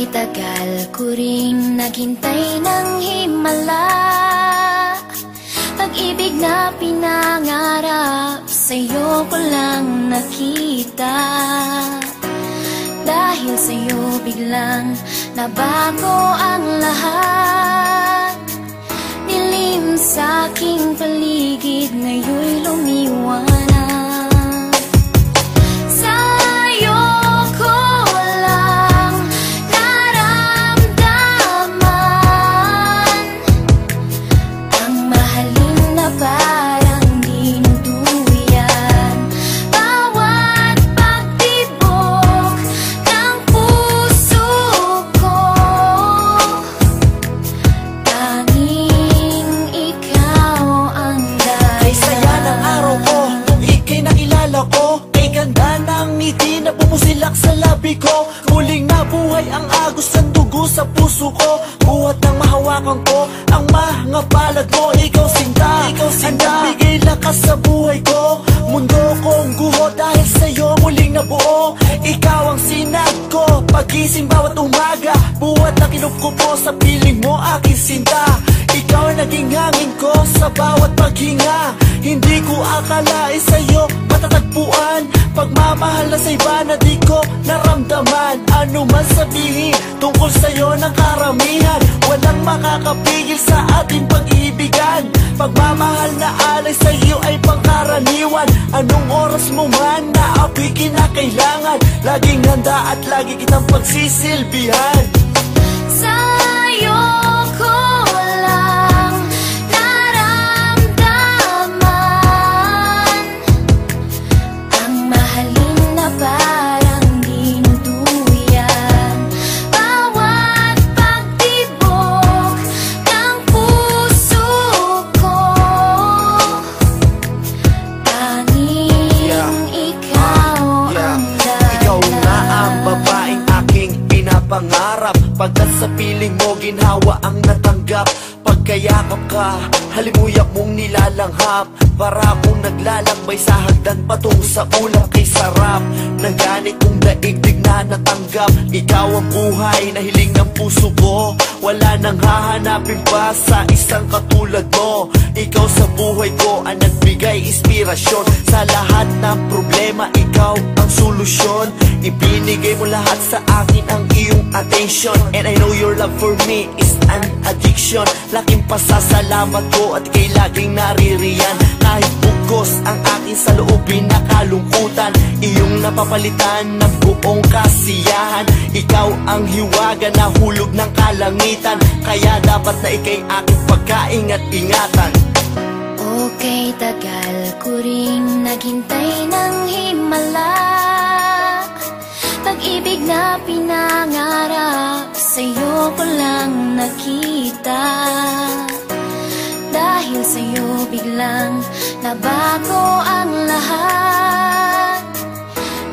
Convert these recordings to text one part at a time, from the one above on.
Okay, tagal ko ring naghintay ng himala. Pag-ibig na pinangarap, sa'yo ko lang nakita. Dahil sa'yo biglang nabago ang lahat. Dilim sa aking paligid, ngayon'y lumiwanag. Sa labi ko, muling nabuhay ang agos ng dugo sa puso ko. Buhat ng mahawakan ko ang mga palad mo. Ikaw sinta, ang nagbigay lakas sa buhay ko. Mundo kong guho dahil sa'yo muling nabuo. Ikaw ang sinag ko, pagising bawat umaga. Buhat na kinukupo sa piling mo, aking sinta. Ikaw ang naging hangin ko sa bawat paghinga. Hindi ko akalain sa'yo matatagpuan. Pagmamahal na sa iba na di ko naramdaman. Ano man sabihin tungkol sa'yo ng karamihan, walang makakapigil sa ating pag-ibigan. Pagmamahal na alay sa'yo ay pangkaraniwan. Anong oras mo man na ako'y kinakailangan, laging handa at lagi kitang pagsisilbihan. Sa'yo ko pangarap, pagkat sa piling mo ginhawa ang natanggap. Pagkayakap ka, halimuyak mong nilalanghap. Para akong naglalakbay sa hagdan patung sa ulang kay sarap. Nang ganit kong daigdig na natanggap. Ikaw ang buhay na hiling ng puso ko. Wala nang hahanapin pa sa isang katulad mo. Ikaw sa buhay ko ang nagbigay inspirasyon. Sa lahat ng problema, ikaw ang solusyon. Ibinigay mo lahat sa akin ang iyong attention. And I know your love for me is an addiction. Laking pasasalamat ko at ika'y laging naririyan. Kahit bugos ang aking saloobin na kalungkutan, iyong napapalitan ng buong kasiyahan. Ikaw ang hiwaga na hulog ng kalangitan, kaya dapat na ika'y aking pagkaingat-ingatan. Okay, tagal ko ring naghintay ng himala. Pag-ibig na pinangarap, sa'yo ko lang nakita. Dahil sa'yo biglang nabago ang lahat.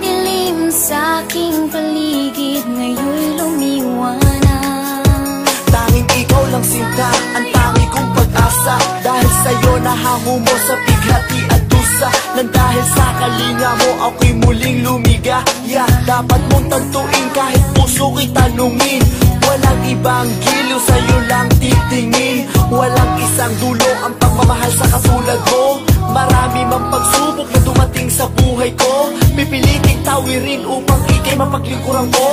Dilim sa aking paligid, ngayon'y lumiwanag. Tanging ikaw lang sinta, ang tangi kong pag-asa. Dahil sa'yo nahango mo sa bighati at dusa. Nang dahil sa kalinga mo ako'y muling lumigaya. Dapat mong tantuin kahit puso ko'y tanungin. Walang ibang giliw, sa'yo lang titingin. Walang isang dulo ang pagmamahal sa katulad mo. Marami mang pagsubok na dumating sa buhay ko, pipiliting tawirin upang ika'y mapaglingkuran ko.